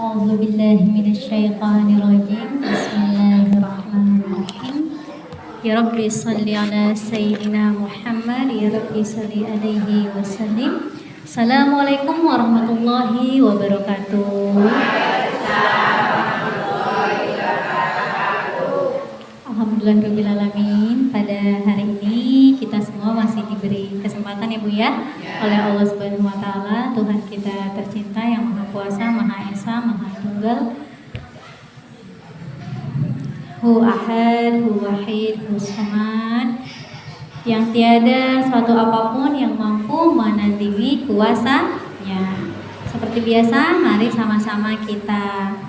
A'udzu billahi minasyaitonir rajim. Bismillahirrahmanirrahim. Ya Rabbi shalli ala sayyidina Muhammad, ya Rabbi shalli alaihi wasallim. Assalamualaikum warahmatullahi wabarakatuh. Alhamdulillahirabbil alamin. Pada hari ini kita semua masih diberi kesempatan ya Bu ya, oleh Allah Subhanahu wa taala, Tuhan kita tercinta yang Maha Kuasa, Maha Esa, Maha Tunggal. Hu Ahad, Hu Wahid, Hu Samad, yang tiada suatu apapun yang mampu menandingi kuasanya. Seperti biasa, mari sama-sama kita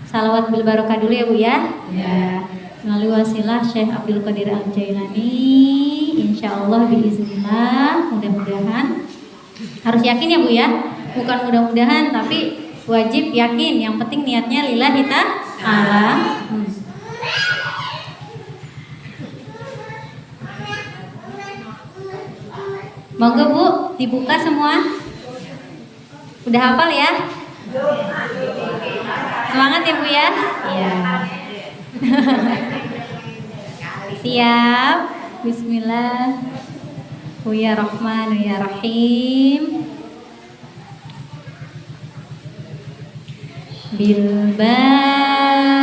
salawat bil barokah dulu ya Bu ya. Ya. Melalui wasilah Syekh Abdul Qadir Al-Jailani, insyaallah biiznillah, mudah-mudahan, harus yakin ya Bu ya, bukan mudah-mudahan tapi wajib yakin, yang penting niatnya lillahi ta'ala. Monggo Bu, dibuka semua. Udah hafal ya? Semangat ya Bu ya? Iya. Siap. Bismillah. Ya Rahman ya Rahim. Bil barakah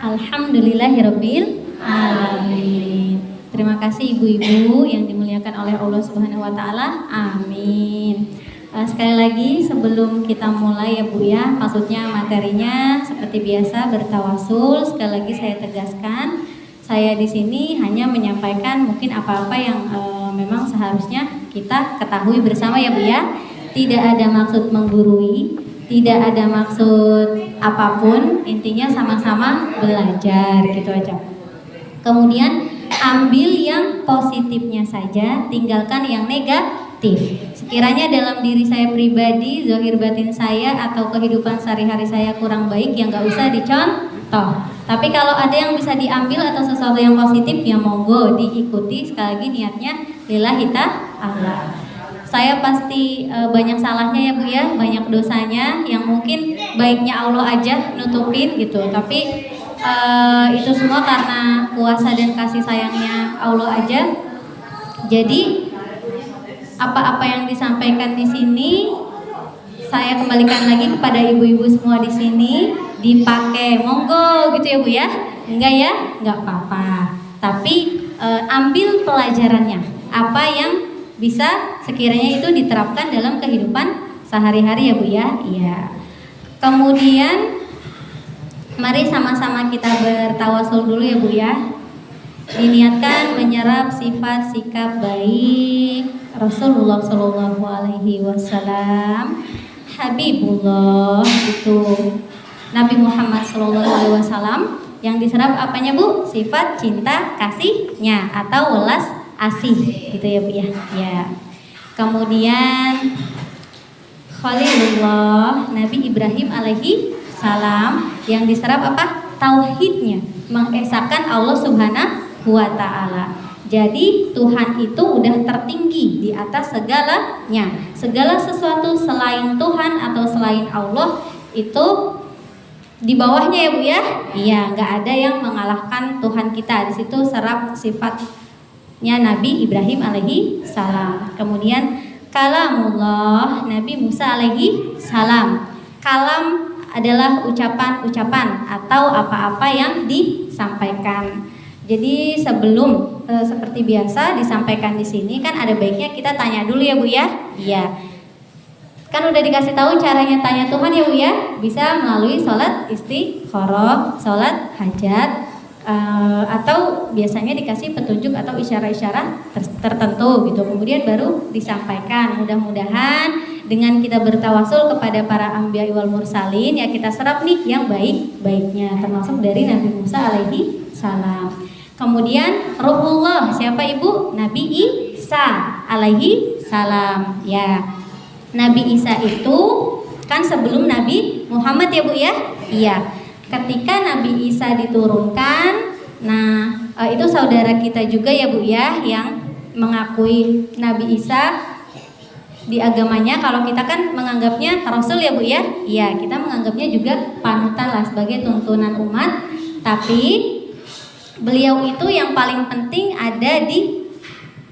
Alhamdulillahirabbil alamin. Terima kasih ibu-ibu yang dimuliakan oleh Allah Subhanahu wa taala. Amin. Sekali lagi sebelum kita mulai ya Bu ya, maksudnya materinya seperti biasa bertawasul. Sekali lagi saya tegaskan, saya di sini hanya menyampaikan mungkin apa-apa yang memang seharusnya kita ketahui bersama ya Bu ya. Tidak ada maksud menggurui, tidak ada maksud apapun, intinya sama-sama belajar gitu aja. Kemudian ambil yang positifnya saja, tinggalkan yang negatif. Sekiranya dalam diri saya pribadi, zahir batin saya atau kehidupan sehari-hari saya kurang baik, yang gak usah dicontoh. Tapi kalau ada yang bisa diambil atau sesuatu yang positif, ya monggo diikuti. Sekali lagi niatnya lillahi ta'ala. Saya pasti banyak salahnya ya Bu ya, banyak dosanya yang mungkin baiknya Allah aja nutupin gitu. Tapi itu semua karena kuasa dan kasih sayangnya Allah aja. Jadi apa-apa yang disampaikan di sini saya kembalikan lagi kepada ibu-ibu semua di sini, dipakai monggo gitu ya Bu ya. Enggak ya? Enggak apa-apa. Tapi ambil pelajarannya. Apa yang bisa sekiranya itu diterapkan dalam kehidupan sehari-hari ya Bu ya. Iya. Kemudian mari sama-sama kita bertawasul dulu ya Bu ya. Diniatkan menyerap sifat sikap baik Rasulullah Shallallahu Alaihi Wasallam, Habibullah itu Nabi Muhammad Shallallahu Alaihi Wasallam, yang diserap apanya Bu? Sifat cinta kasihnya atau welas asih gitu ya Bu ya. Ya. Kemudian Khalilullah Nabi Ibrahim alaihi salam, yang diserap apa? Tauhidnya, mengesahkan Allah Subhanahu wa Ta'ala. Jadi Tuhan itu udah tertinggi di atas segalanya. Segala sesuatu selain Tuhan atau selain Allah itu di bawahnya ya Bu ya. Iya, nggak ada yang mengalahkan Tuhan kita. Di situ serap sifatnya Nabi Ibrahim alaihi salam. Kemudian kalamullah Nabi Musa alaihi salam. Kalam adalah ucapan-ucapan atau apa-apa yang disampaikan. Jadi sebelum seperti biasa disampaikan di sini kan ada baiknya kita tanya dulu ya Bu ya. Iya. Kan udah dikasih tahu caranya tanya Tuhan ya Bu ya. Bisa melalui sholat istikharah, sholat hajat, atau biasanya dikasih petunjuk atau isyarat-isyarat tertentu gitu. Kemudian baru disampaikan. Mudah-mudahan dengan kita bertawasul kepada para anbiya wal mursalin ya kita serap nih yang baik-baiknya, termasuk dari Nabi Musa alaihi salam. Kemudian Ruhullah, siapa Ibu? Nabi Isa alaihi salam. Ya. Nabi Isa itu kan sebelum Nabi Muhammad ya Bu ya? Iya. Ketika Nabi Isa diturunkan, nah itu saudara kita juga ya Bu ya, yang mengakui Nabi Isa di agamanya. Kalau kita kan menganggapnya Rasul ya Bu ya? Iya, kita menganggapnya juga panutan lah sebagai tuntunan umat. Tapi beliau itu yang paling penting ada di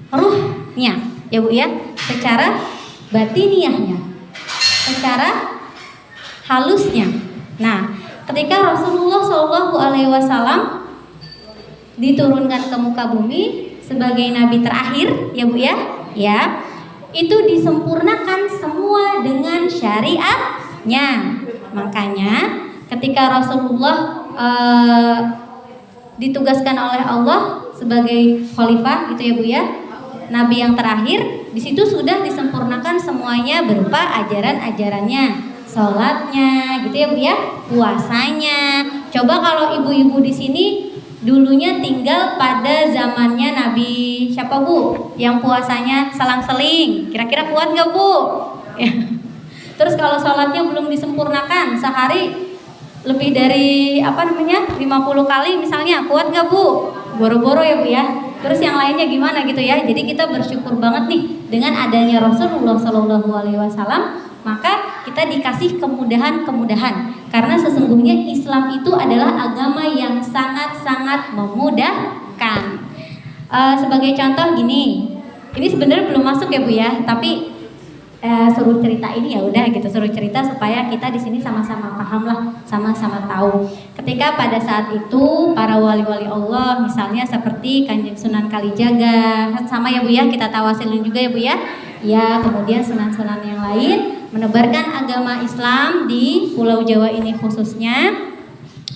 ruhnya ya Bu ya, secara batiniahnya, secara halusnya. Nah, ketika Rasulullah Shallallahu Alaihi Wasallam diturunkan ke muka bumi sebagai nabi terakhir ya Bu ya, ya itu disempurnakan semua dengan syariatnya. Makanya ketika Rasulullah ditugaskan oleh Allah sebagai khalifah gitu ya Bu ya, nabi yang terakhir, di situ sudah disempurnakan semuanya berupa ajaran-ajarannya, sholatnya gitu ya Bu ya, puasanya. Coba kalau ibu-ibu di sini dulunya tinggal pada zamannya Nabi siapa Bu? Yang puasanya selang-seling, kira-kira kuat gak Bu? Terus kalau sholatnya belum disempurnakan, sehari lebih dari 50 kali misalnya, kuat gak Bu? Boro-boro ya Bu ya. Terus yang lainnya gimana gitu ya. Jadi kita bersyukur banget nih dengan adanya Rasulullah Shallallahu Alaihi Wasallam, maka kita dikasih kemudahan-kemudahan. Karena sesungguhnya Islam itu adalah agama yang sangat-sangat memudahkan. Sebagai contoh gini, ini sebenarnya belum masuk ya Bu ya, tapi suruh cerita ini ya udah gitu, suruh cerita supaya kita di sini sama-sama paham lah, sama-sama tahu. Ketika pada saat itu para wali-wali Allah, misalnya seperti Kanjeng Sunan Kalijaga, sama ya Bu ya, kita tawasilin juga ya Bu ya. Ya, kemudian sunan-sunan yang lain menebarkan agama Islam di Pulau Jawa ini khususnya,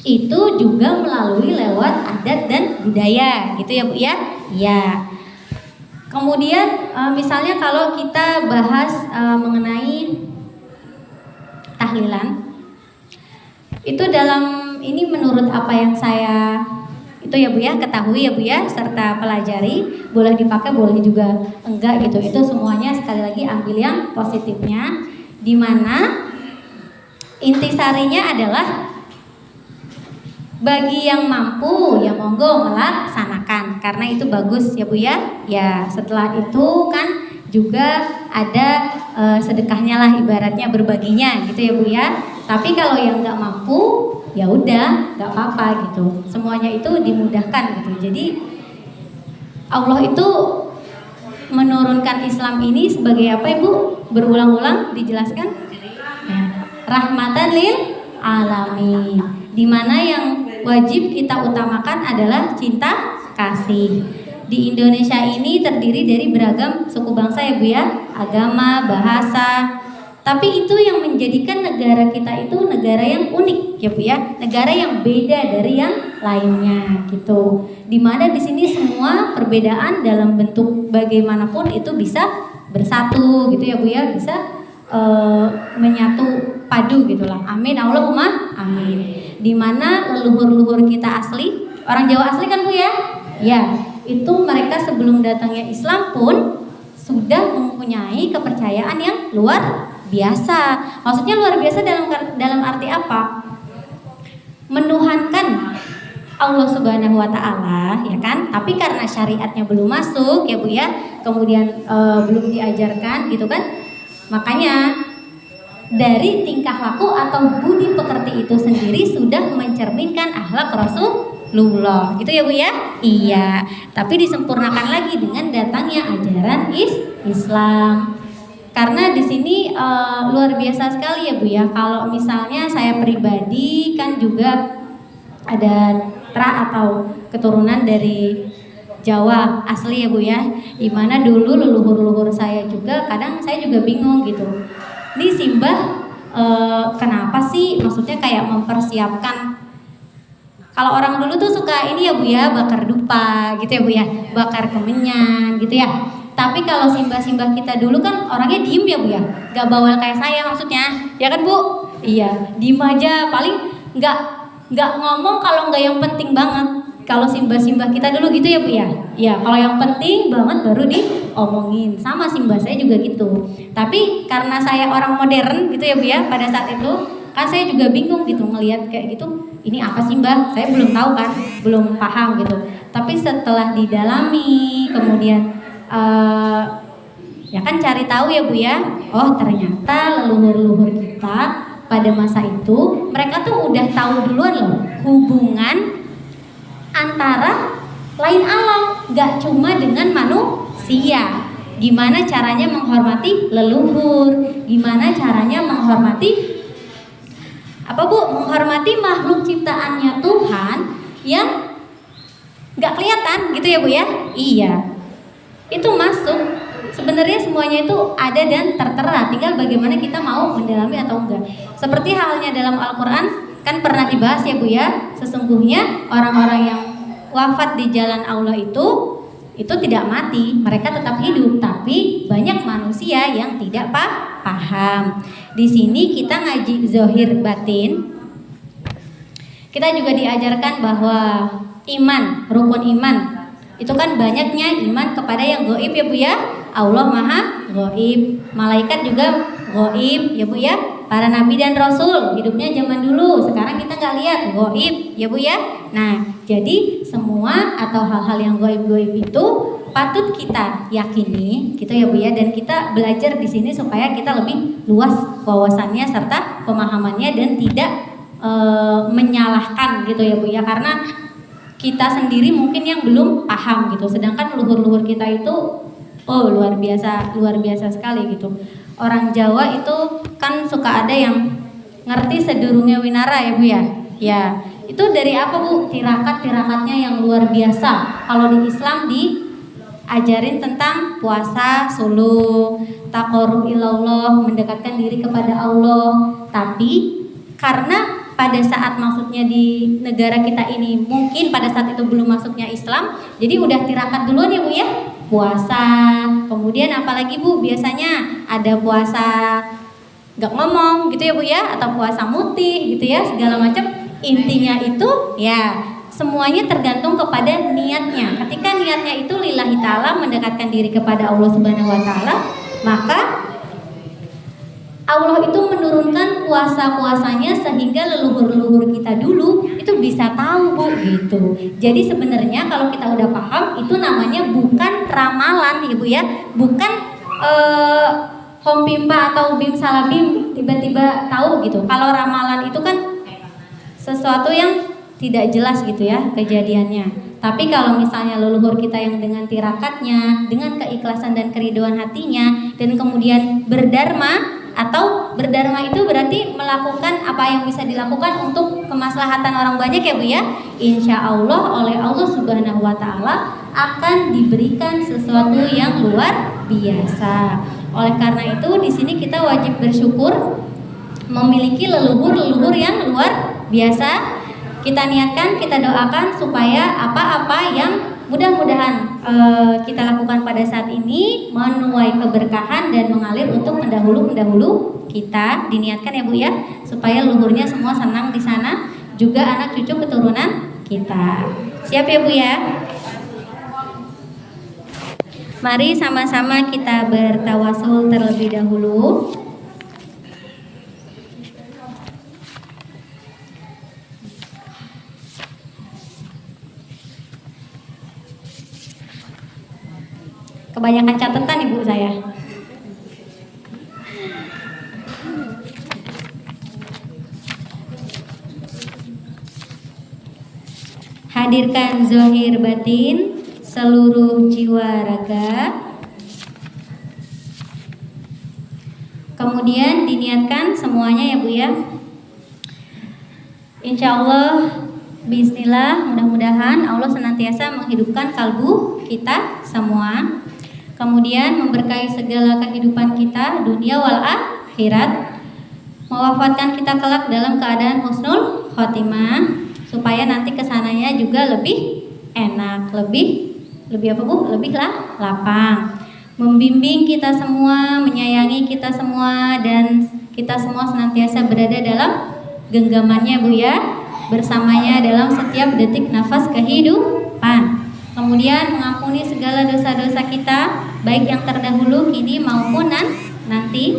itu juga melalui lewat adat dan budaya gitu ya Bu ya. Ya. Kemudian misalnya kalau kita bahas mengenai tahlilan, itu dalam ini menurut apa yang saya itu ya Bu ya, ketahui ya Bu ya, serta pelajari, boleh dipakai boleh juga enggak gitu. Itu semuanya sekali lagi ambil yang positifnya, dimana intisarinya adalah bagi yang mampu ya monggo melaksanakan, karena itu bagus ya Bu ya. Ya setelah itu kan juga ada sedekahnya lah, ibaratnya berbaginya gitu ya Bu ya. Tapi kalau yang nggak mampu ya udah nggak apa-apa gitu, semuanya itu dimudahkan gitu. Jadi Allah itu menurunkan Islam ini sebagai apa Ibu? Berulang-ulang dijelaskan? Ya. Rahmatan lil alamin. Dimana yang wajib kita utamakan adalah cinta kasih. Di Indonesia ini terdiri dari beragam suku bangsa ya Bu ya, agama, bahasa. Tapi itu yang menjadikan negara kita itu negara yang unik ya Bu ya, negara yang beda dari yang lainnya gitu. Dimana di sini semua perbedaan dalam bentuk bagaimanapun itu bisa bersatu gitu ya Bu ya, bisa menyatu padu gitulah. Amin Allahumma amin. Dimana leluhur-leluhur kita asli, orang Jawa asli kan Bu ya? Ya, itu mereka sebelum datangnya Islam pun sudah mempunyai kepercayaan yang luar biasa. Maksudnya luar biasa dalam arti apa? Menuhankan Allah Subhanahu wa taala, ya kan? Tapi karena syariatnya belum masuk ya Bu ya, kemudian belum diajarkan gitu kan. Makanya dari tingkah laku atau budi pekerti itu sendiri sudah mencerminkan akhlak Rasulullah, gitu ya Bu ya? Iya. Tapi disempurnakan lagi dengan datangnya ajaran Islam. Karena di sini luar biasa sekali ya Bu ya. Kalau misalnya saya pribadi kan juga ada atau keturunan dari Jawa asli ya Bu ya. Dimana dulu leluhur-leluhur saya juga kadang saya juga bingung gitu. Ini Simbah kenapa sih maksudnya kayak mempersiapkan, kalau orang dulu tuh suka ini ya Bu ya, bakar dupa gitu ya Bu ya, bakar kemenyan gitu ya. Tapi kalau simbah-simbah kita dulu kan orangnya diem ya Bu ya, gak bawel kayak saya maksudnya, ya kan Bu? Iya, diem aja, paling nggak ngomong kalau nggak yang penting banget. Kalau simbah-simbah kita dulu gitu ya Bu ya. Iya, kalau yang penting banget baru diomongin. Sama simbah saya juga gitu. Tapi karena saya orang modern gitu ya Bu ya, pada saat itu kan saya juga bingung gitu ngelihat kayak gitu. Ini apa sih Mbak? Saya belum tahu kan, belum paham gitu. Tapi setelah didalami, kemudian ya kan cari tahu ya Bu ya. Oh ternyata leluhur-leluhur kita pada masa itu mereka tuh udah tahu duluan loh hubungan antara lain alam, gak cuma dengan manusia. Gimana caranya menghormati leluhur, gimana caranya menghormati apa Bu? Menghormati makhluk ciptaannya Tuhan yang gak kelihatan gitu ya Bu ya? Iya. Itu masuk. Sebenarnya semuanya itu ada dan tertera, tinggal bagaimana kita mau mendalami atau enggak. Seperti halnya dalam Al-Quran kan pernah dibahas ya Bu ya, sesungguhnya orang-orang yang wafat di jalan Allah itu tidak mati, mereka tetap hidup, tapi banyak manusia yang tidak paham. Di sini kita ngaji zahir batin, kita juga diajarkan bahwa iman, rukun iman itu kan banyaknya iman kepada yang gaib ya Bu ya. Allah maha gaib, malaikat juga gaib ya Bu ya. Para nabi dan rasul hidupnya zaman dulu, sekarang kita nggak lihat, gaib ya Bu ya. Nah jadi semua atau hal-hal yang gaib-gaib itu patut kita yakini gitu ya Bu ya, dan kita belajar di sini supaya kita lebih luas wawasannya serta pemahamannya dan tidak menyalahkan gitu ya Bu ya, karena kita sendiri mungkin yang belum paham gitu, sedangkan luhur-luhur kita itu luar biasa sekali gitu. Orang Jawa itu kan suka ada yang ngerti sedurunge winara ya Bu ya. Ya, itu dari apa Bu? Tirakat-tirakatnya yang luar biasa. Kalau di Islam diajarin tentang puasa, suluk, taqarrub ilallah, mendekatkan diri kepada Allah. Tapi karena pada saat maksudnya di negara kita ini mungkin pada saat itu belum masuknya Islam, jadi udah tirakat duluan ya Bu ya, puasa. Kemudian apalagi Bu, biasanya ada puasa gak ngomong gitu ya Bu ya, atau puasa mutih gitu ya, segala macam. Intinya itu ya semuanya tergantung kepada niatnya. Ketika niatnya itu lillahi ta'ala, mendekatkan diri kepada Allah Subhanahu wa ta'ala, maka Allah itu menurunkan puasa-puasanya sehingga leluhur-leluhur kita dulu itu bisa tahu Bu gitu. Jadi sebenarnya kalau kita udah paham itu namanya bukan ramalan Ibu ya, bukan kompimpa atau bim salabim tiba-tiba tahu gitu. Kalau ramalan itu kan sesuatu yang tidak jelas gitu ya kejadiannya. Tapi kalau misalnya leluhur kita yang dengan tirakatnya, dengan keikhlasan dan keriduan hatinya, dan kemudian berdharma, atau berdharma itu berarti melakukan apa yang bisa dilakukan untuk kemaslahatan orang banyak ya Bu ya. Insya Allah oleh Allah Subhanahu Wa Taala akan diberikan sesuatu yang luar biasa. Oleh karena itu di sini kita wajib bersyukur memiliki leluhur-leluhur yang luar biasa. Kita niatkan, kita doakan supaya apa-apa yang mudah-mudahan kita lakukan pada saat ini menuai keberkahan dan mengalir untuk pendahulu-pendahulu kita. Diniatkan ya Bu ya, supaya leluhurnya semua senang di sana, juga anak cucu keturunan kita. Siap ya Bu ya? Mari sama-sama kita bertawasul terlebih dahulu. Kebanyakan catatan ibu saya. Hadirkan zahir batin seluruh jiwa raga. Kemudian diniatkan semuanya ya Bu ya. Insya Allah, bismillah, mudah-mudahan Allah senantiasa menghidupkan kalbu kita semua. Kemudian memberkahi segala kehidupan kita dunia wal akhirat, mewafatkan kita kelak dalam keadaan husnul khotimah, supaya nanti kesananya juga lebih enak, lebih apa Bu? Lebih lapang. Membimbing kita semua, menyayangi kita semua, dan kita semua senantiasa berada dalam genggamannya Bu ya, bersamanya dalam setiap detik nafas kehidupan. Kemudian mengampuni segala dosa-dosa kita, baik yang terdahulu, kini maupun nanti.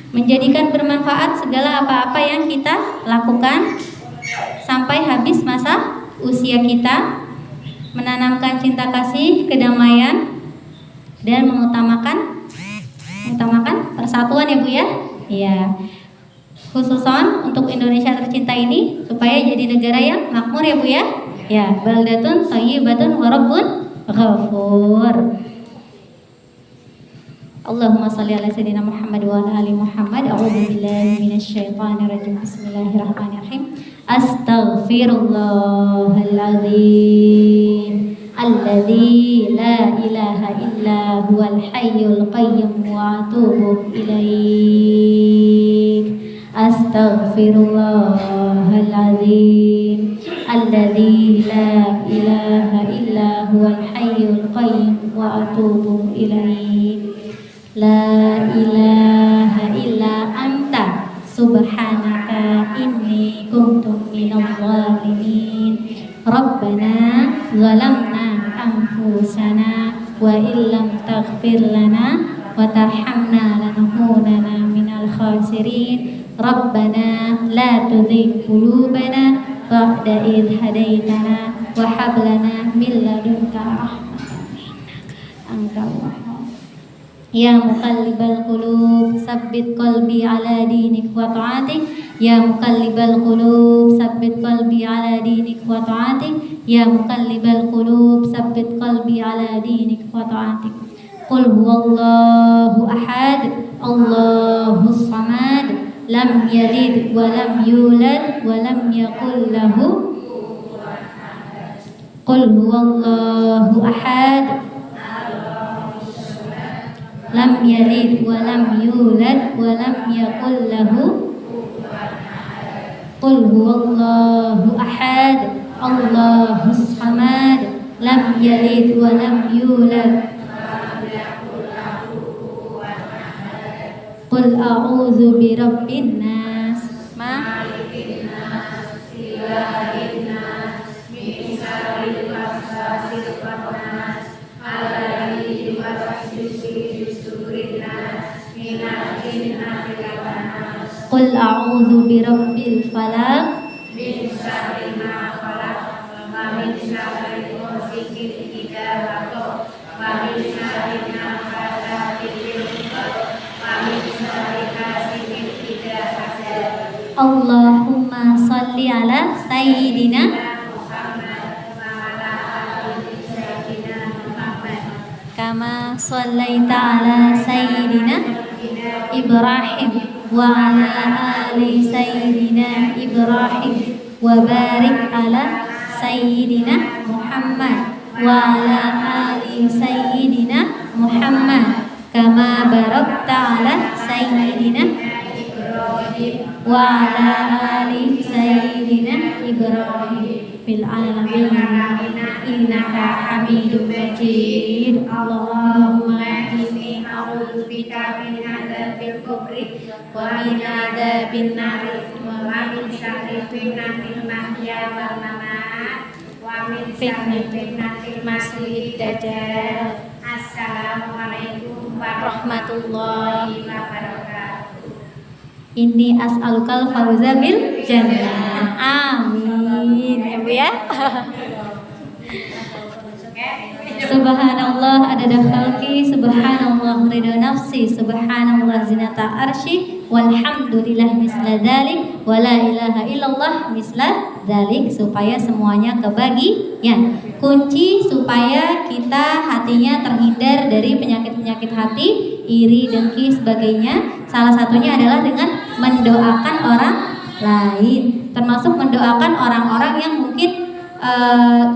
Menjadikan bermanfaat segala apa-apa yang kita lakukan sampai habis masa usia kita. Menanamkan cinta kasih, kedamaian, dan mengutamakan persatuan ya Bu ya. Iya. Khususon untuk Indonesia tercinta ini, supaya jadi negara yang makmur ya Bu ya. Ya, baldatun thayyibatun wa rabbun ghafur. Allahumma shalli ala sayyidina Muhammad wa ala ali Muhammad. A'udzu billahi minasyaitonir rajim. Bismillahirrahmanirrahim. Astaghfirullahal-azim alladzi la ilaha illa huwal hayyul qayyum wa atubu ilaih. Astaghfirullahal-azim alladzi la ilaha illa huwal hayyul qayyum wa atubu ilaih. La ilaha illa anta subhanaka inni kuntu minadh dhalimin. Rabbana zalamna anfusana wa illam taghfir lana wa tarhamna lanakunanna minal khasirin. Rabbana la tuzigh qulubana ba'da idh hadaitana wa hab lana min ladunka rahmatan innaka antal wahhab. Ya muqallibal qulub sabbit qalbi ala dinik wa ta'atik. Ya muqallibal qulub sabbit qalbi ala dinik wa ta'atik. Ya muqallibal qulub sabbit qalbi ala dinik wa ta'atik. Qul huwallahu ahad, Allahus samad, lam yalid wa lam yulad wa lam yakul lahu. Qul huwallahu ahad, lam yalid wa lam yulad wa lam yakul lahu. Qul huwallahu ahad, Allahus samad, lam yalid wa lam yulad. Qul a'udzu birabbin nas, malikin nas, ilahin nas, min syarril waswasil khannas, alladzi yuwaswisu fi sudurin nas, minal jinnati wan nas. Qul a'udzu birabbil falaq, min syarri ma khalaq, wa min syarri ghasiqin idza waqab, wa min syarri naffatsati fil 'uqad, wa min syarri hasidin idza hasad. Allahumma shalli ala sayyidina Muhammad wa ala shallaita ala sayyidina Ibrahim wa ala ali sayyidina Ibrahim wa barik ala sayyidina Muhammad wa ala ali sayyidina Muhammad kama barakta ala sayyidina wa ala ali sayyidina Ibrahim fil alamin innaka Hamidum Majid. Allahumma inni a'udzubika min adzabil qabri wa min adzabin nar wa min syarri fitnatil mahya wal mamat wa min syarri fitnatil masiihid dajjal. Assalamualaikum warahmatullahi wabarakatuh. Inni as'alukal fawza bil jannah. Amin. Ya Bu ya. Subhanallah adada khalqi, subhanallah ridha nafsi, subhanallah zinata arsy, walhamdulillah misla dzalik, wa la ilaha illallah misla dzalik, supaya semuanya kebagian. Kunci supaya kita hatinya terhindar dari penyakit-penyakit hati, iri, dengki, sebagainya. Salah satunya adalah dengan mendoakan orang lain, termasuk mendoakan orang-orang yang mungkin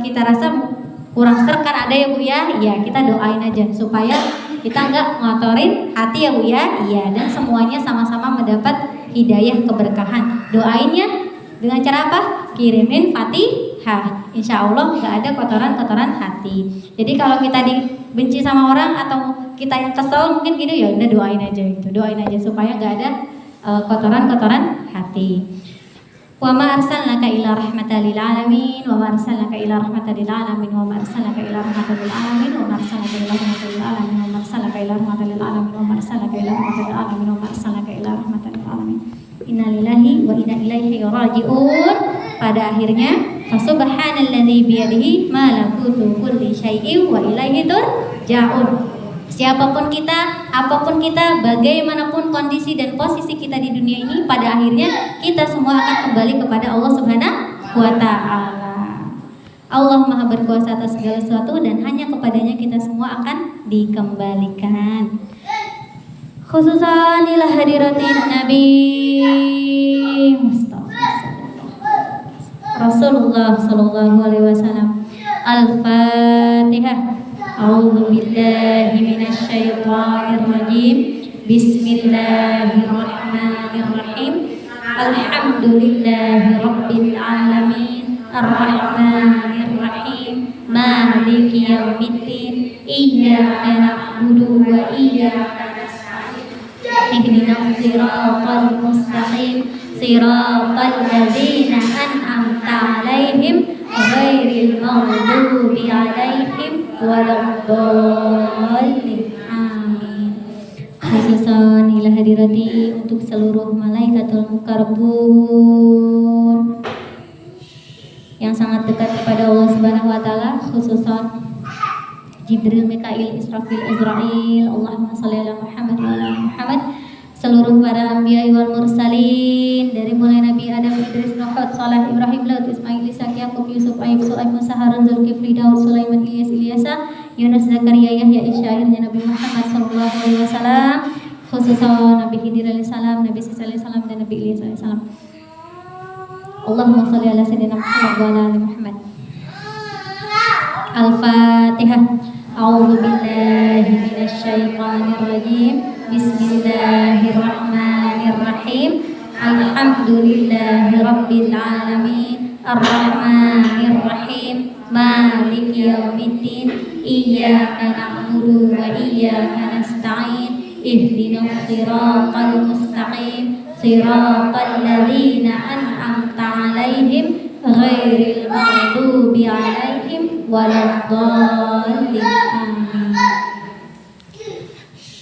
kita rasa kurang serk, kan ada ya Bu ya. Iya, kita doain aja supaya kita nggak ngotorin hati ya Bu ya. Iya, dan semuanya sama-sama mendapat hidayah keberkahan. Doainnya dengan cara apa? Kirimin Fatihah. Insya Allah nggak ada kotoran-kotoran hati. Jadi kalau kita dibenci sama orang atau kita yang kesel mungkin gitu, ya udah doain aja gitu. Doain aja supaya nggak ada kotoran-kotoran hati. Wa ma arsalnaka illa rahmatan lil alamin wa ma arsalnaka illa rahmatan lil alamin wa ma arsalnaka illa rahmatan lil alamin wa ma arsalnaka illa rahmatan lil alamin wa ma arsalnaka illa rahmatan lil alamin wa ma arsalnaka illa rahmatan lil alamin wa ma arsalnaka illa rahmatan lil alamin. Innalillahi wa inna ilaihi raji'un. Pada akhirnya fasubhanalladzi biyadihi malakutu kulli syai'in wa ilaihi turja'un. Siapapun kita, apapun kita, bagaimanapun kondisi dan posisi kita di dunia ini, pada akhirnya kita semua akan kembali kepada Allah Subhanahu wa Ta'ala. Allah Maha berkuasa atas segala sesuatu dan hanya kepadanya kita semua akan dikembalikan. Khususan ila hadiratin Nabi Mustafa Rasulullah sallallahu alaihi wasallam. Al-Fatihah. A'udzu billahi minasy syaithanir rajim. Bismillahirrahmanirrahim. Alhamdulillahi rabbil alamin. Arrahmanir rahim. Maliki yaumiddin. Iyyaka na'budu wa iyyaka nasta'in. Ihdinas siratal mustaqim. Siratal ladzina an'amta 'alaihim ghairil maghdubi 'alaihim waladdallin. Amin. Khususan ila hadirati untuk seluruh malaikatul muqarrabun yang sangat dekat kepada Allah Subhanahu wa Ta'ala, khususan Jibril, Mikail, Israfil, Azrail. Allahumma shalli ala Muhammad wa ala Muhammad. Seluruh para anbiya wal mursalin dari mulai Nabi Adam, Idris, Nuh, Saleh, Ibrahim, Lut, Ismail, Ishaq, Yakub, Yusuf, Ayub, Sulaiman, Musa, Harun, Zulkifli, Daud, Sulaiman, Ilyas, Ilyasa, Yunus, Zakaria, Yahya, Isya, akhirnya Nabi Muhammad sallallahu alaihi wasallam, khususnya Nabi Khidir alaihi salam, Nabi Isa alaihi salam, dan Nabi Ilyas alaihi salam. Allahumma shalli ala sayyidina Muhammad wa ala ali Muhammad. Al-Fatihah. A'udzu billahi minasy syaithanir rajim. Bismillahirrahmanirrahim. Alhamdulillahi rabbil alamin. Arrahmanir rahim. Maliki yaumiddin. Iyyaka na'budu wa iyyaka nasta'in. Ihdinas siratal mustaqim. Siratal ladzina an'amta 'alaihim ghairil maghdubi 'alaihim waladdallin. Amin.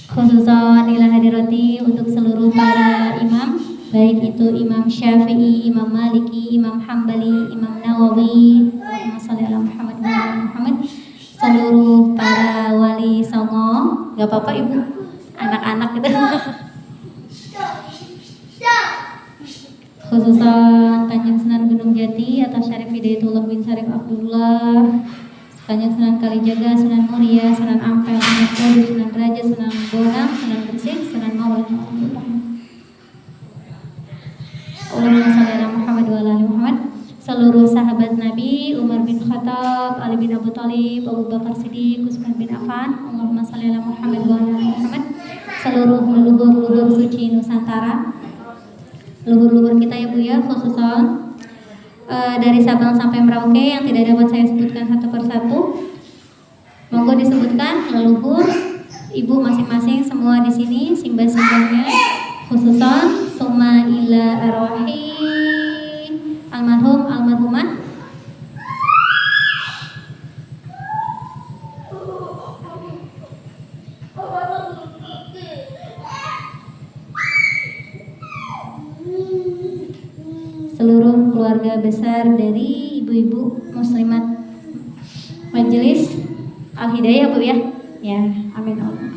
Khususan ila hadirati untuk seluruh para imam, baik itu Imam Syafi'i, Imam Maliki, Imam Hambali, Imam Nawawi, Allahumma shalli ala Muhammad wa ala Muhammad, seluruh para wali songo, gak apa-apa Ibu, anak-anak gitu. Khususan Tanjung Senan Gunung Jati atas Syarif Hidayatullah bin Syarif Abdullah, Kanjeng Sunan Kalijaga, Sunan Muria, Sunan Ampel, Sunan Kudus, Sunan Raja, Sunan Bonang, Sunan Gresik, Sunan Maulana. Allahumma shalli ala Muhammad wa ala ali Muhammad. Seluruh sahabat Nabi, Umar bin Khattab, Ali bin Abu Thalib, Abu Bakar Siddiq, Utsman bin Affan. Allahumma shalli ala Muhammad wa ala ali Muhammad. Seluruh leluhur-leluhur suci Nusantara, leluhur-leluhur kita ya Bu ya, khususon dari Sabang sampai Merauke yang tidak dapat saya sebutkan satu persatu. Monggo disebutkan leluhur ibu masing-masing semua di sini, simbah-simbahnya, khususon summa ila arwahi almarhum almarhumah. Seluruh keluarga besar dari ibu-ibu muslimat Majelis Al-Hidayah Bu ya. Ya, amin Allah.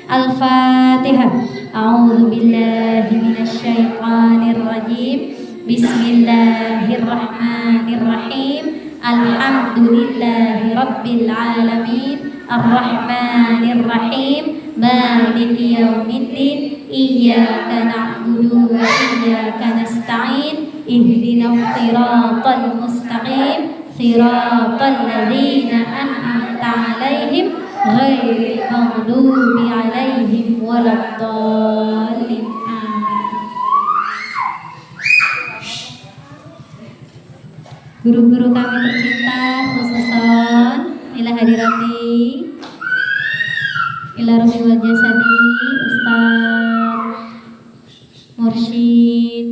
Al-Fatihah. A'udzu billahi minasy syaithanir rajim. Bismillahirrahmanirrahim. Alhamdulillahi rabbil alamin. Ar-Rahmanir Rahim. Maliki yaumiddin. Iyyaka na'budu wa iyyaka nasta'in. Ihdinas siratal mustaqim. Siratal ladzina an'amta 'alaihim ghairil maghdubi 'alaihim waladdallin. Guru-guru kami tercinta, khususon ila hadirati ila ruhi wal jasadi, Ustaz Mursyid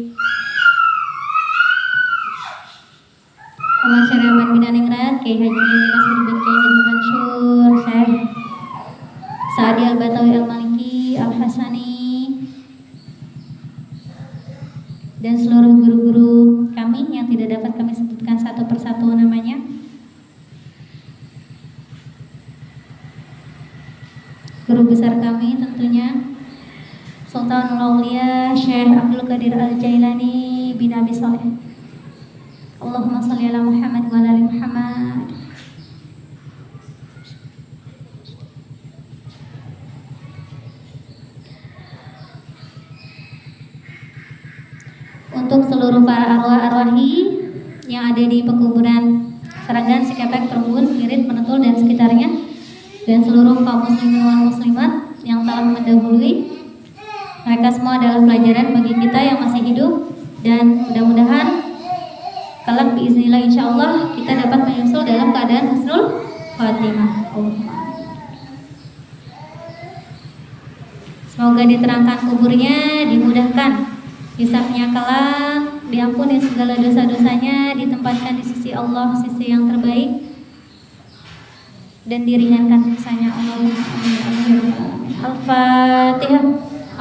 Omar Syariaman bin Aningrat, Kiai Haji Nasir bin Kiai Haji Mansur, Syekh Sa'adi Al-Batawi Al-Maliki Al-Hasani, dan seluruh guru-guru kami yang tidak dapat kami sebutkan satu persatu namanya. Guru besar kami tentunya Sultanul Aulia Syekh Abdul Qadir Al-Jailani bin Abi Saleh. Allahumma shalli ala Muhammad wa ala ali Muhammad. Untuk seluruh para arwah-arwahi yang ada di pekuburan Seragan, Sikepek, Perunggun, Wirid, Penetul dan sekitarnya, dan seluruh kaum muslimin wal muslimat yang telah mendahului, mereka semua adalah pelajaran bagi kita yang masih hidup, dan mudah-mudahan kelak biiznillah insyaallah kita dapat menyusul dalam keadaan husnul khatimah. Semoga diterangkan kuburnya, dimudahkan hisabnya kelak, diampuni segala dosa-dosanya, ditempatkan di sisi Allah, sisi yang terbaik, dan diringankan siksaanya. Al-Fatihah.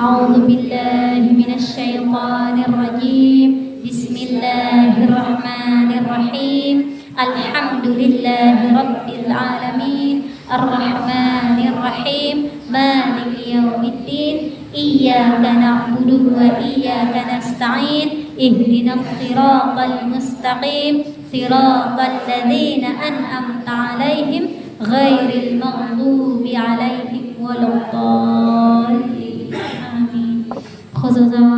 A'udzu billahi minasy syaithanir rajim. Bismillahirrahmanirrahim. Alhamdulillahi rabbil alamin. Ar-Rahmanir Rahim. Maliki yaumiddin. Iyyaka na'budu wa iyyaka nasta'in. Ihdinas siratal mustaqim. Siratal ladzina an'amta 'alaihim ghairil maghdubi 'alaihim waladdallin. Amin. Khususan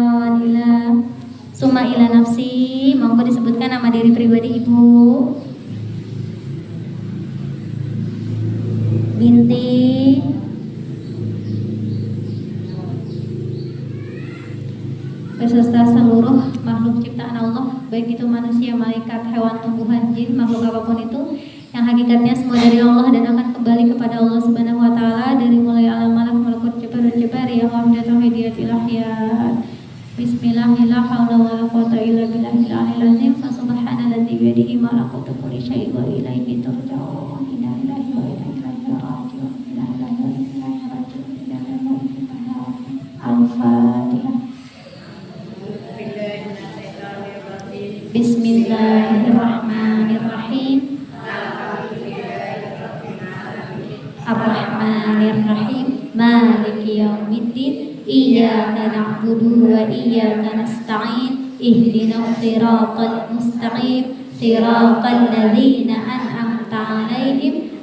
summa ila nafsi, monggo disebutkan nama diri pribadi Ibu binti beserta seluruh makhluk ciptaan Allah, baik itu manusia, malaikat, hewan, tumbuhan, jin, makhluk apapun itu yang hakikatnya semua dari Allah dan akan kembali kepada Allah Subhanahu wa taala, dari mulai alam malak, malakut, jabariyah, wahdat, tauhidiyat, ilahiyat. Bismillahirrahmanirrahim. Fa subhanalladzi bi yadihi malakutu kulli syai'in wa ilaihi turja'un. Inna lillahi wa inna ilaihi raji'un. Al-Fatihah. Bismillahirrahmanirrahim. Ar-Rahmanir-Rahim. Maliki yaumiddin. Iyyaka na'budu wa iyyaka nasta'in. Ihdinas siratal mustaqim. Siratal ladzina an'amta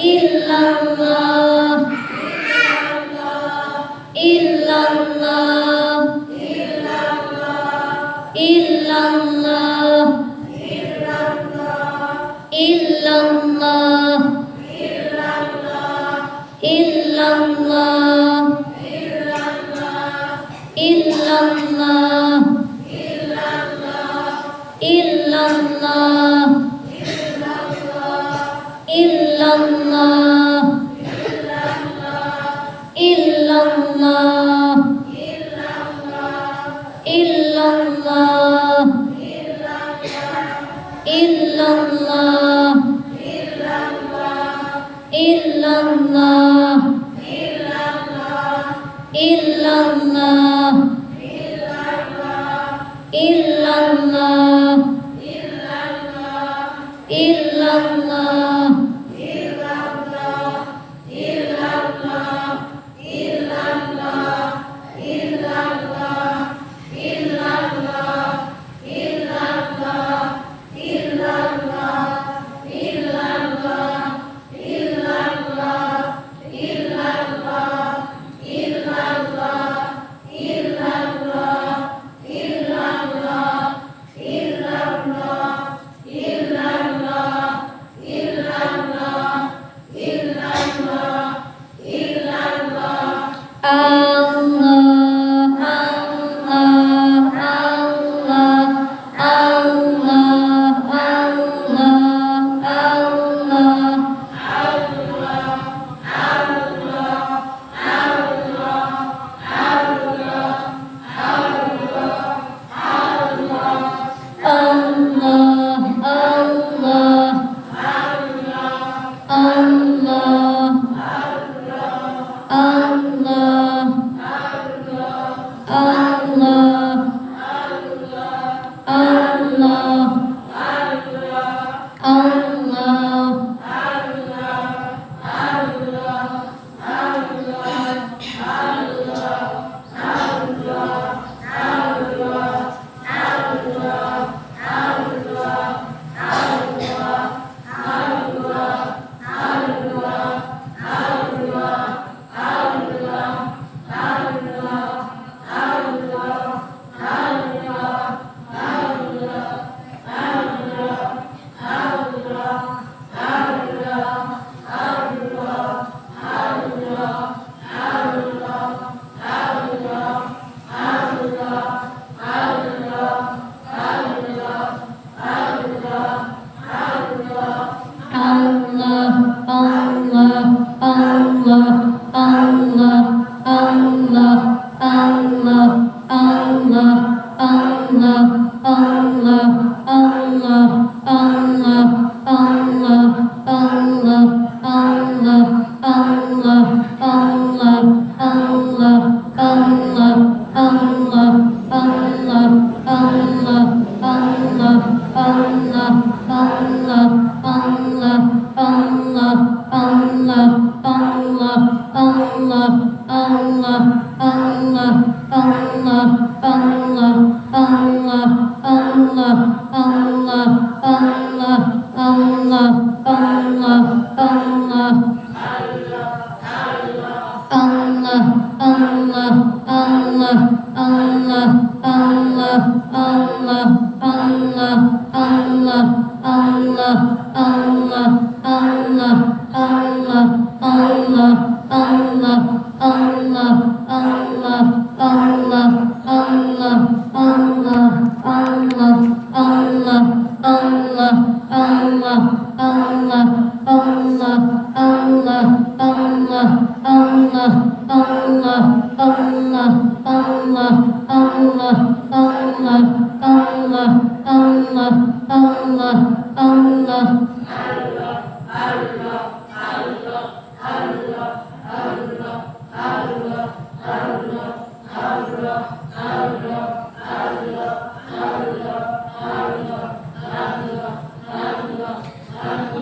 illallah, illallah, illallah, illallah, illallah, illallah, illallah, illallah, illallah, illallah, illallah, illallah, illallah, illallah, illallah,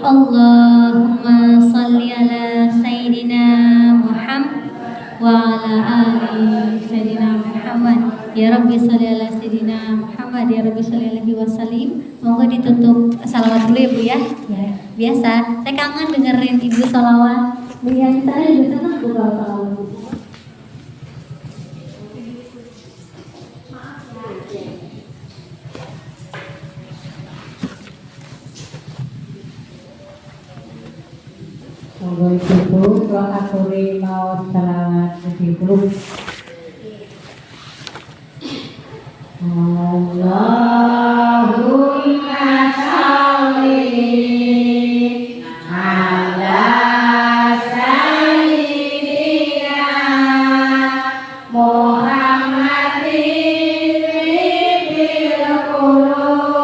Allahumma salli ala Sayyidina Muhammad wa ala ali Sayyidina Muhammad. Ya Rabbi salli ala Sayyidina Muhammad, ya Rabbi salli alaihi wasallim. Monggo ditutup salawat dulu ya Bu ya. Biasa. Saya kangen dengerin ibu sholawat. Yang sana juga senang tuh kalau sholawat. Monggo ibu kula aturi maos selawat ibu. Allahumma sholli ala sayyidina Muhammadin bil qulubi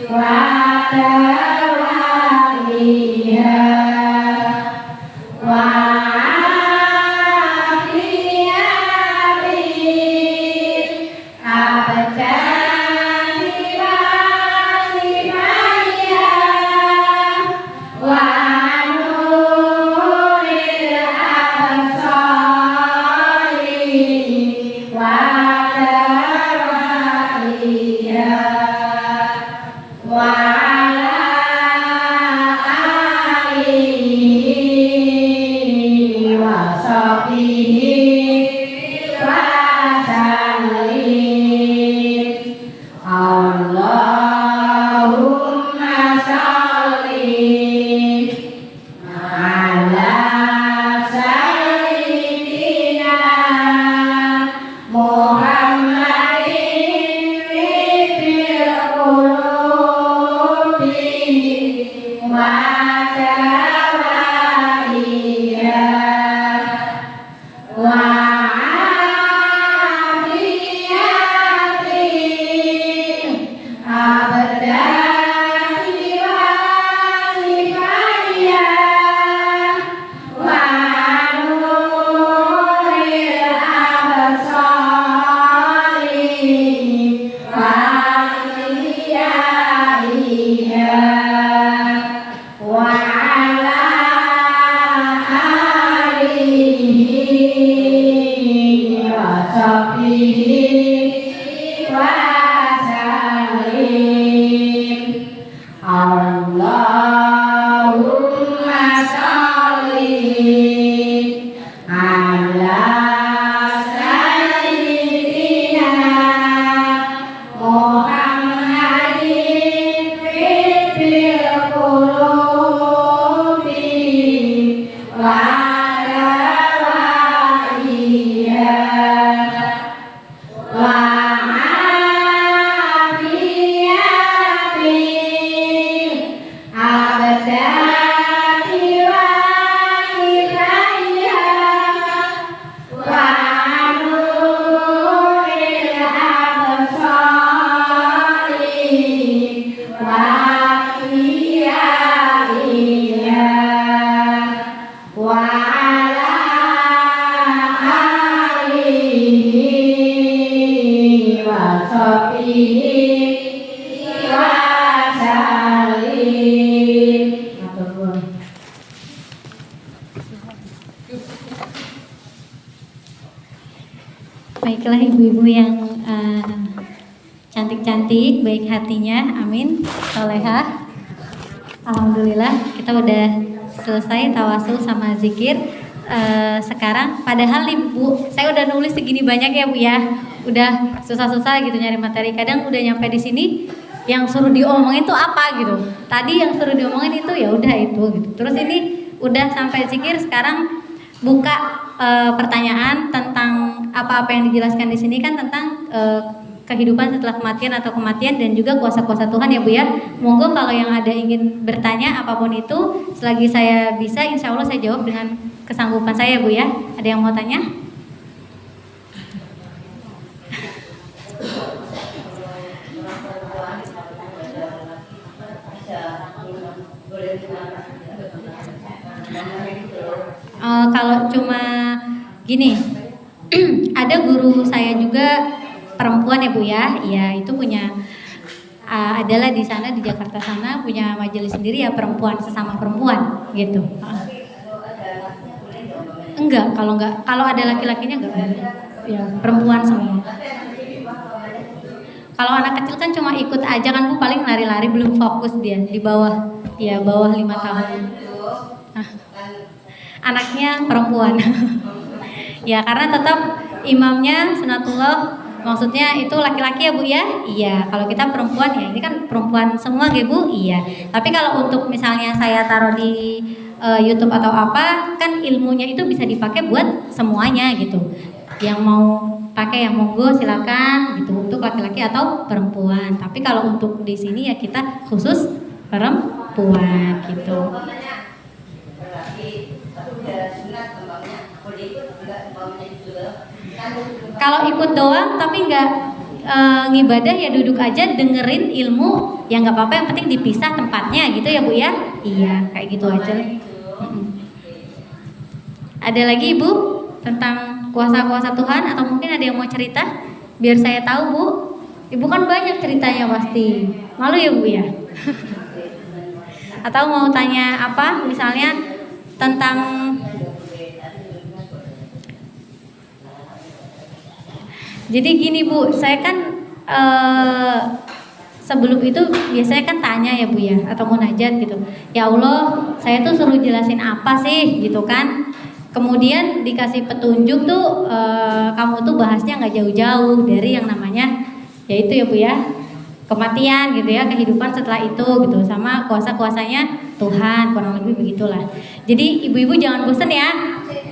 wa tawaliha wa Baiklah ibu-ibu yang cantik-cantik, baik hatinya, amin, solehah. Alhamdulillah kita udah selesai tawasul sama zikir. Sekarang padahal nih Bu, saya udah nulis segini banyak ya Bu ya, udah susah-susah gitu nyari materi. Kadang udah nyampe di sini, yang suruh diomongin tuh apa gitu. Tadi yang suruh diomongin itu ya udah itu gitu. Terus ini udah sampai zikir, sekarang buka pertanyaan tentang apa-apa yang dijelaskan di sini kan tentang kehidupan setelah kematian atau kematian dan juga kuasa-kuasa Tuhan ya Bu ya. Monggo kalau yang ada ingin bertanya apapun itu, selagi saya bisa insya Allah saya jawab dengan kesanggupan saya Bu ya. Ada yang mau tanya? Kalau cuma gini, ada guru saya juga perempuan ya Bu ya, ya itu punya adalah di sana di Jakarta sana punya majelis sendiri ya perempuan sesama perempuan gitu. Enggak, kalau ada laki-lakinya enggak boleh, ya perempuan semua. Kalau anak kecil kan cuma ikut aja kan Bu, paling lari-lari belum fokus dia di bawah. Ya, bawah 5 tahun. Anaknya perempuan. Ya, karena tetap imamnya sunatullah, maksudnya itu laki-laki ya Bu ya? Iya, kalau kita perempuan ya, ini kan perempuan semua ya Bu? Iya. Tapi kalau untuk misalnya saya taruh di YouTube atau apa, kan ilmunya itu bisa dipakai buat semuanya gitu. Yang mau pakai yang monggo silakan gitu, untuk laki-laki atau perempuan. Tapi kalau untuk di sini ya kita khusus perempuan gitu. Kalau ikut doang tapi nggak ngibadah ya duduk aja dengerin ilmu, ya nggak apa-apa, yang penting dipisah tempatnya gitu ya Bu ya. Iya, kayak gitu aja. Ada lagi Ibu tentang kuasa-kuasa Tuhan, atau mungkin ada yang mau cerita biar saya tahu Bu? Ibu kan banyak ceritanya pasti, malu ya Bu ya. Atau mau tanya apa misalnya tentang jadi gini Bu, saya kan sebelum itu biasanya kan tanya ya Bu ya, atau munajat gitu. Ya Allah, saya tuh suruh jelasin apa sih gitu kan. Kemudian dikasih petunjuk tuh kamu tuh bahasnya nggak jauh-jauh dari yang namanya yaitu ya Bu ya, kematian gitu ya, kehidupan setelah itu gitu, sama kuasa-kuasanya Tuhan, kurang lebih begitulah. Jadi ibu-ibu jangan bosan ya.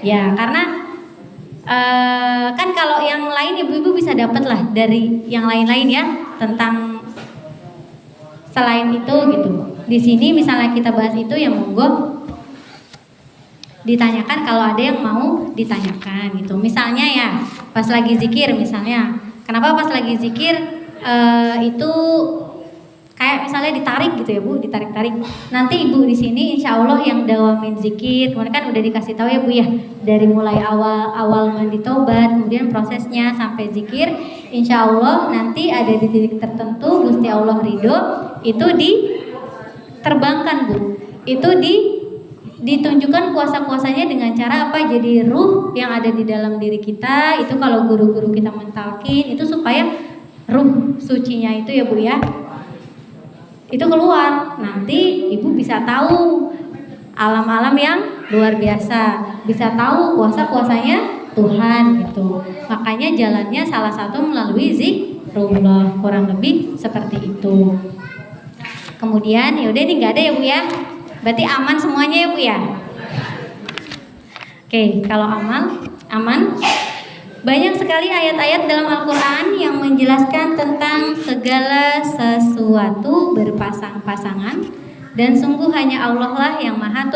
Ya, karena kan kalau yang lain ibu-ibu bisa dapat lah dari yang lain-lain ya tentang selain itu gitu. Di sini misalnya kita bahas itu ya monggo ditanyakan kalau ada yang mau ditanyakan gitu. Misalnya ya pas lagi zikir misalnya, kenapa pas lagi zikir itu kayak misalnya ditarik gitu ya Bu, ditarik-tarik. Nanti Ibu di sini insya Allah yang dawamin zikir, kemudian kan udah dikasih tahu ya Bu ya, dari mulai awal mandi tobat, kemudian prosesnya sampai zikir, insya Allah nanti ada di titik tertentu Gusti Allah ridho, itu diterbangkan Bu, itu ditunjukkan kuasa-kuasanya dengan cara apa? Jadi ruh yang ada di dalam diri kita itu kalau guru-guru kita mentalkin itu supaya ruh sucinya itu ya Bu ya, itu keluar. Nanti Ibu bisa tahu alam-alam yang luar biasa, bisa tahu kuasa-kuasanya Tuhan gitu. Makanya jalannya salah satu melalui zikrullah, kurang lebih seperti itu. Kemudian ya udah ini nggak ada ya Bu ya, berarti aman semuanya ya Bu ya. Oke, kalau aman. Banyak sekali ayat-ayat dalam Al-Quran yang menjelaskan tentang segala sesuatu berpasang-pasangan, dan sungguh hanya Allah lah yang maha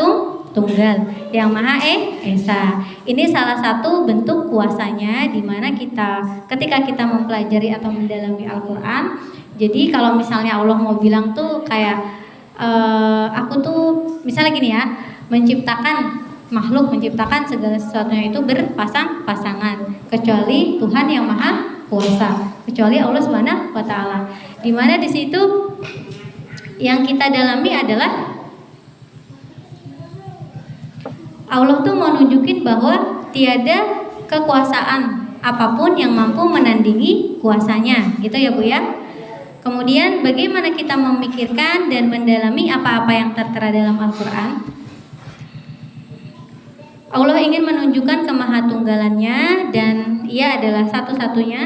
tunggal, yang maha esa. Ini salah satu bentuk kuasanya, dimana ketika kita mempelajari atau mendalami Al-Quran. Jadi kalau misalnya Allah mau bilang tuh kayak aku tuh misalnya gini ya, menciptakan makhluk, menciptakan segala sesuatunya itu berpasang-pasangan, kecuali Tuhan yang maha kuasa, kecuali Allah Subhanahu wa Ta'ala. Dimana di situ yang kita dalami adalah Allah tuh mau nunjukin bahwa tiada kekuasaan apapun yang mampu menandingi kuasanya, gitu ya Bu ya. Kemudian bagaimana kita memikirkan dan mendalami apa-apa yang tertera dalam Al-Quran? Allah ingin menunjukkan kemahatunggalannya, dan Ia adalah satu-satunya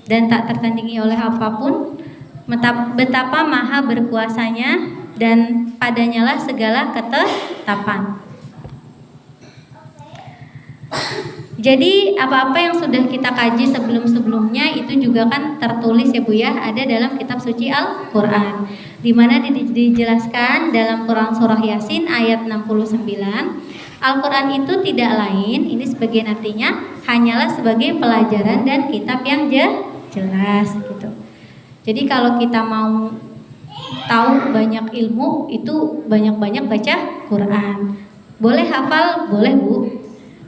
dan tak tertandingi oleh apapun. Betapa maha berkuasanya, dan padanyalah segala ketetapan. Jadi apa-apa yang sudah kita kaji sebelum-sebelumnya itu juga kan tertulis ya Bu ya, ada dalam kitab suci Al-Quran, di mana dijelaskan dalam Quran surah Yasin ayat 69. Al-Quran itu tidak lain, ini sebagian artinya, hanyalah sebagai pelajaran dan kitab yang jelas gitu. Jadi kalau kita mau tahu banyak ilmu, itu banyak-banyak baca Quran. Boleh hafal, boleh Bu.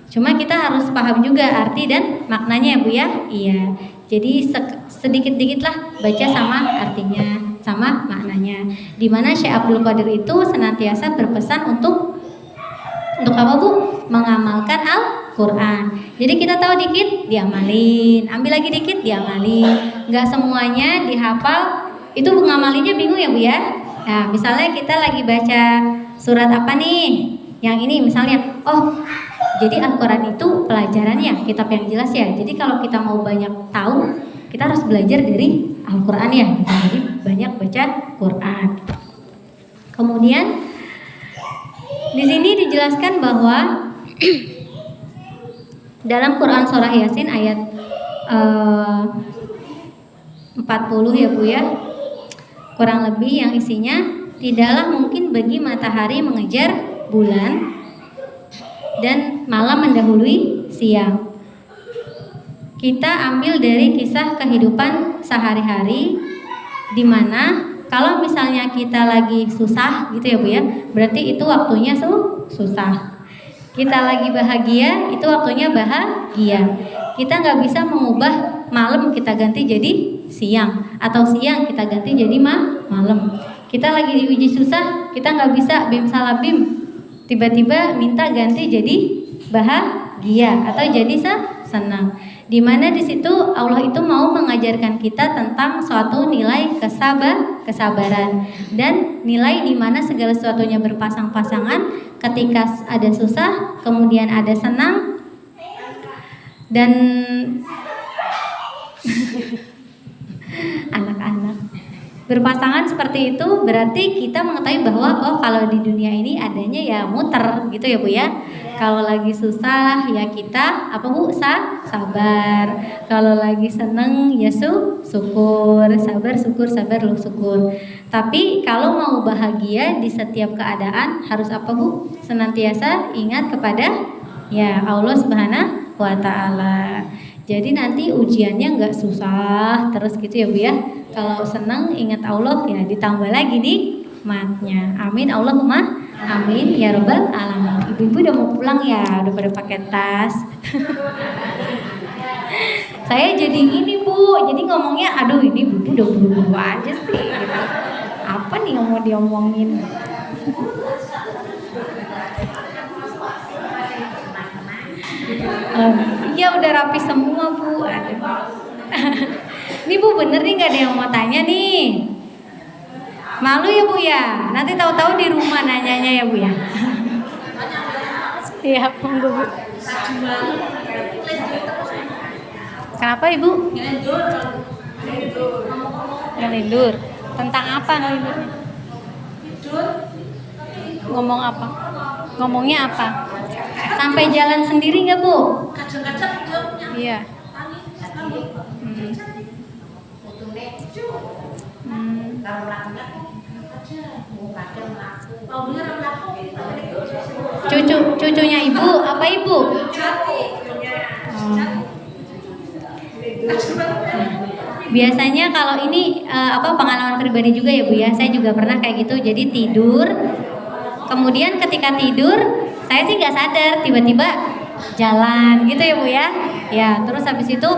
Cuma kita harus paham juga arti dan maknanya ya Bu ya. Iya. Jadi sedikit-sedikitlah baca sama artinya, sama maknanya. Dimana Syekh Abdul Qadir itu senantiasa berpesan untuk apa Bu? Mengamalkan Al-Quran. Jadi kita tahu dikit, diamalin. Ambil lagi dikit, diamalin. Nggak semuanya dihafal. Itu ngamalinya bingung ya Bu ya? Nah, misalnya kita lagi baca surat apa nih? Yang ini misalnya, oh jadi Al-Quran itu pelajarannya, kitab yang jelas ya. Jadi kalau kita mau banyak tahu, kita harus belajar dari Al-Quran ya. Jadi banyak baca Quran. Kemudian di sini dijelaskan bahwa dalam Quran surah Yasin ayat 40 ya Bu ya, kurang lebih yang isinya, tidaklah mungkin bagi matahari mengejar bulan dan malam mendahului siang. Kita ambil dari kisah kehidupan sehari-hari, di mana kalau misalnya kita lagi susah gitu ya Bu ya, berarti itu waktunya susah. Kita lagi bahagia, itu waktunya bahagia. Kita nggak bisa mengubah malam kita ganti jadi siang, atau siang kita ganti jadi malam. Kita lagi diuji susah, kita nggak bisa bim salah bim tiba-tiba minta ganti jadi bahagia atau jadi senang. Dimana di situ Allah itu mau mengajarkan kita tentang suatu nilai kesabaran dan nilai dimana segala sesuatunya berpasang-pasangan. Ketika ada susah, kemudian ada senang, dan anak-anak berpasangan seperti itu, berarti kita mengetahui bahwa oh kalau di dunia ini adanya ya muter gitu ya Bu ya. Kalau lagi susah ya kita apa Bu? Sabar. Kalau lagi seneng ya syukur. Sabar syukur, sabar lu syukur. Tapi kalau mau bahagia di setiap keadaan harus apa Bu? Senantiasa ingat kepada ya Allah Subhanahu wa Ta'ala. Jadi nanti ujiannya nggak susah terus gitu ya Bu ya. Kalau senang ingat Allah ya ditambah lagi nikmatnya. Amin Allahumma amin ya robbal alamin. Ibu-ibu udah mau pulang ya, udah pada pakai tas. Saya jadi ini Bu, jadi ngomongnya aduh ini Bu udah buru-buru aja sih gitu. Apa nih yang mau diomongin? Iya udah rapi semua Bu. Ini Bu bener nih gak ada yang mau tanya nih. Malu ya Bu ya. Nanti tahu-tahu di rumah nanyanya ya Bu ya. Iya monggo Bu. Kenapa Ibu? Ngelindur. Tentang apa ngelindurnya? Ngomong apa? Ngomongnya apa? Sampai jalan sendiri nggak Bu? Iya. Cucunya Ibu apa Ibu? Biasanya kalau ini pengalaman pribadi juga ya Bu ya. Saya juga pernah kayak gitu. Jadi tidur, kemudian ketika tidur saya sih nggak sadar tiba-tiba jalan gitu ya Bu ya. Ya terus habis itu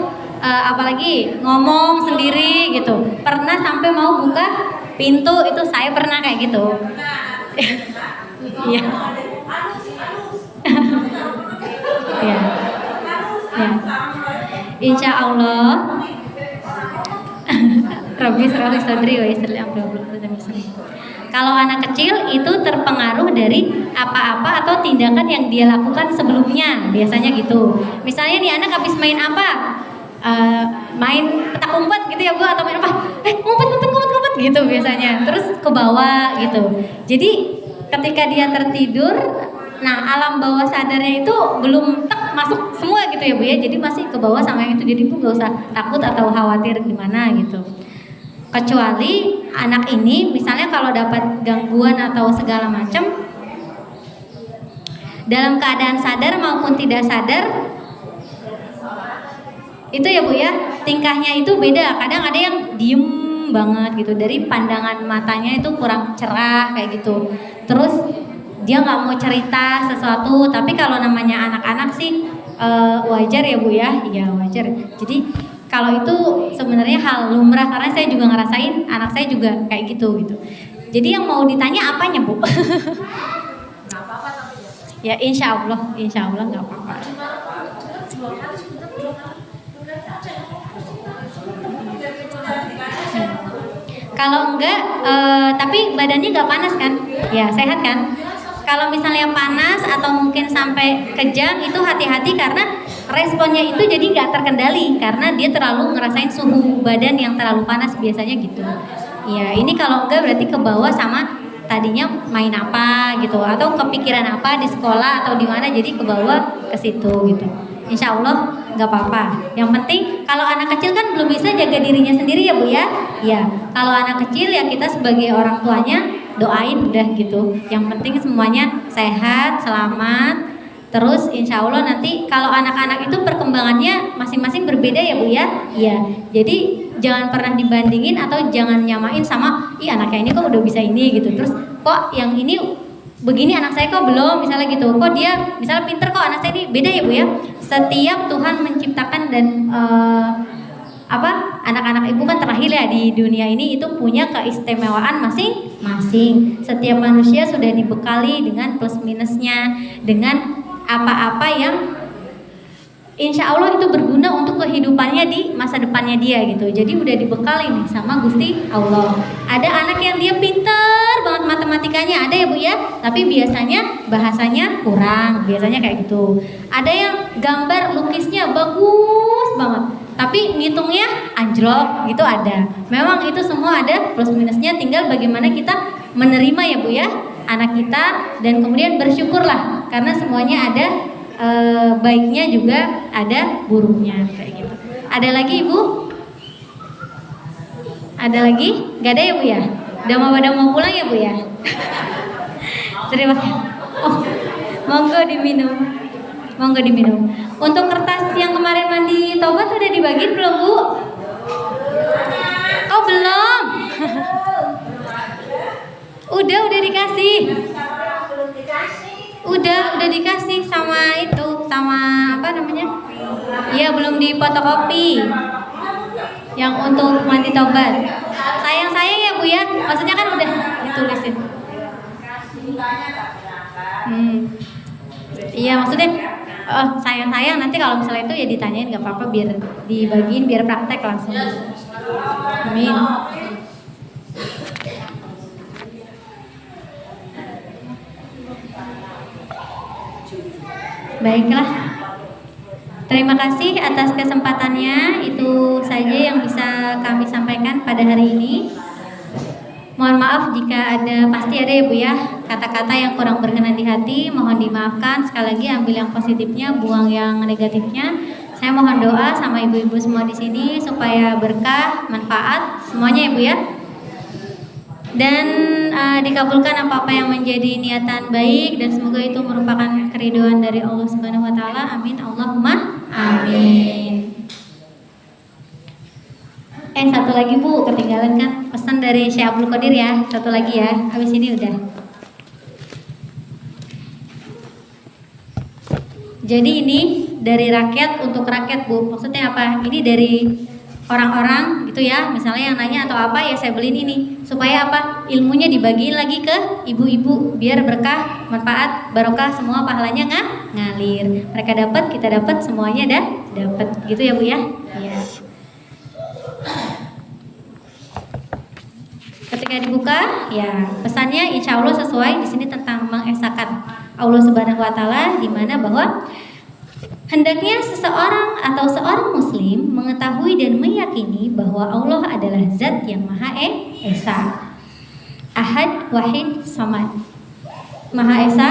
apalagi ngomong sendiri gitu. Pernah sampai mau buka pintu itu saya pernah kayak gitu. Iya. Ya. Ya. Insya Allah. Rabbi sholli sadri wa yassir li amri kalau anak kecil itu terpengaruh dari apa-apa atau tindakan yang dia lakukan sebelumnya, biasanya gitu. Misalnya nih anak habis main apa? Main petak umpet gitu ya Bu, atau main apa? Ngumpet gitu biasanya. Terus ke bawah gitu. Jadi ketika dia tertidur, nah alam bawah sadarnya itu belum masuk semua gitu ya Bu ya. Jadi masih ke bawah sama yang itu. Jadi Bu gak usah takut atau khawatir gimana gitu. Kecuali anak ini misalnya kalau dapat gangguan atau segala macam, dalam keadaan sadar maupun tidak sadar, itu ya Bu ya, tingkahnya itu beda. Kadang ada yang diem banget gitu, dari pandangan matanya itu kurang cerah kayak gitu. Terus dia nggak mau cerita sesuatu. Tapi kalau namanya anak-anak sih wajar ya Bu ya, iya wajar. Jadi kalau itu sebenarnya hal lumrah, karena saya juga ngerasain anak saya juga kayak gitu. Jadi yang mau ditanya apanya Bu? Ya insya Allah nggak apa-apa. Kalau enggak, tapi badannya nggak panas kan? Ya, sehat kan? Kalau misalnya panas atau mungkin sampai kejang itu hati-hati karena responnya itu jadi nggak terkendali karena dia terlalu ngerasain suhu badan yang terlalu panas biasanya gitu. Ya, ini kalau enggak berarti ke bawah sama tadinya main apa gitu atau kepikiran apa di sekolah atau di mana jadi ke bawah ke situ gitu. Insya Allah nggak apa-apa. Yang penting kalau anak kecil kan belum bisa jaga dirinya sendiri ya Bu ya. Ya, kalau anak kecil ya kita sebagai orang tuanya doain udah gitu. Yang penting semuanya sehat, selamat. Terus insya Allah nanti kalau anak-anak itu perkembangannya masing-masing berbeda ya Bu ya. Iya. Jadi jangan pernah dibandingin atau jangan nyamain sama anaknya ini kok udah bisa ini gitu. Terus kok yang ini begini anak saya kok belum misalnya gitu. Kok dia misalnya pinter kok anak saya ini beda ya Bu ya. Setiap Tuhan menciptakan dan anak-anak ibu kan terakhir ya di dunia ini itu punya keistimewaan masing-masing. Setiap manusia sudah dibekali dengan plus minusnya, dengan apa-apa yang insya Allah itu berguna untuk kehidupannya di masa depannya dia gitu. Jadi udah dibekali nih sama Gusti Allah. Ada anak yang dia pintar banget matematikanya, ada ya Bu ya. Tapi biasanya bahasanya kurang, biasanya kayak gitu. Ada yang gambar lukisnya bagus banget, tapi ngitungnya anjlok gitu ada. Memang itu semua ada plus minusnya, tinggal bagaimana kita menerima ya Bu ya anak kita dan kemudian bersyukurlah karena semuanya ada baiknya juga ada buruknya kayak gitu. Ada lagi Ibu? Ada lagi? Gak ada ya Bu ya? Udah mau pulang ya Bu ya? Terima kasih. Oh, monggo diminum. Monggo diminum. Untuk kertas yang kemarin mandi taubat udah dibagiin belum Bu? Oh belum. Udah dikasih. Udah dikasih sama itu, sama apa namanya? Iya belum difotokopi. Yang untuk mandi taubat. Sayang ya Bu ya. Maksudnya kan udah ditulisin. Iya maksudnya sayang nanti kalau misalnya itu ya ditanyain nggak apa-apa biar dibagiin biar praktek langsung. Amin. Baiklah. Terima kasih atas kesempatannya. Itu saja yang bisa kami sampaikan pada hari ini. Mohon maaf jika pasti ada ya Bu ya kata-kata yang kurang berkenan di hati, mohon dimaafkan. Sekali lagi ambil yang positifnya, buang yang negatifnya. Saya mohon doa sama ibu-ibu semua di sini supaya berkah, manfaat semuanya ya Bu ya. Dan dikabulkan apa-apa yang menjadi niatan baik dan semoga itu merupakan keridhaan dari Allah Subhanahu wa taala. Amin. Allahumma amin. Satu lagi Bu, ketinggalan kan pesan dari Syekh Abdul Qadir ya. Satu lagi ya, habis ini udah. Jadi ini dari rakyat untuk rakyat Bu. Maksudnya apa? Ini dari orang-orang gitu ya. Misalnya yang nanya atau apa ya saya beliin ini. Supaya apa? Ilmunya dibagiin lagi ke ibu-ibu biar berkah, manfaat, barokah semua pahalanya ngalir. Mereka dapat, kita dapat, semuanya dapat. Gitu ya Bu ya? Iya. Ketika dibuka, ya pesannya insya Allah sesuai di sini tentang mengesahkan Allah Subhanahu Wa Taala, di mana bahwa hendaknya seseorang atau seorang Muslim mengetahui dan meyakini bahwa Allah adalah Zat yang Maha Esa, Ahad, Wahid, Samad, Maha Esa,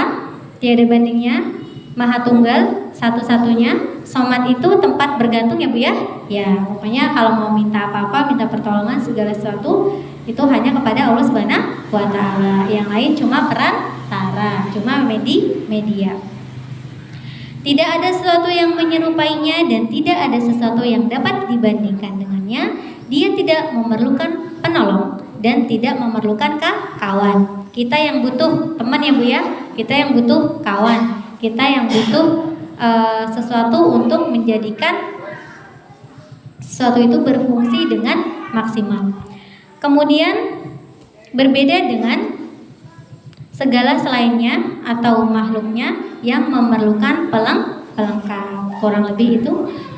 tiada bandingnya, Maha Tunggal, satu-satunya. Samad itu tempat bergantung ya Bu ya. Ya, pokoknya kalau mau minta apa-apa, minta pertolongan segala sesuatu itu hanya kepada Allah Subhanahu wa taala. Yang lain cuma perantara, cuma media. Tidak ada sesuatu yang menyerupainya dan tidak ada sesuatu yang dapat dibandingkan dengannya. Dia tidak memerlukan penolong dan tidak memerlukan kawan. Kita yang butuh teman ya Bu ya. Kita yang butuh kawan. Kita yang butuh sesuatu untuk menjadikan sesuatu itu berfungsi dengan maksimal. Kemudian berbeda dengan segala selainnya atau makhluknya yang memerlukan pelengkap. Kurang lebih itu.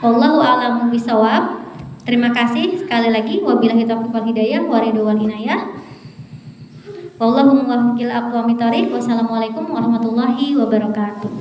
Wallahu a'lamu bishawab. Terima kasih sekali lagi. Wabillahi taufiq wal hidayah wa ridho wal inayah. Wallahu muwaffiq ila aqwamit thoriq. Wassalamualaikum warahmatullahi wabarakatuh.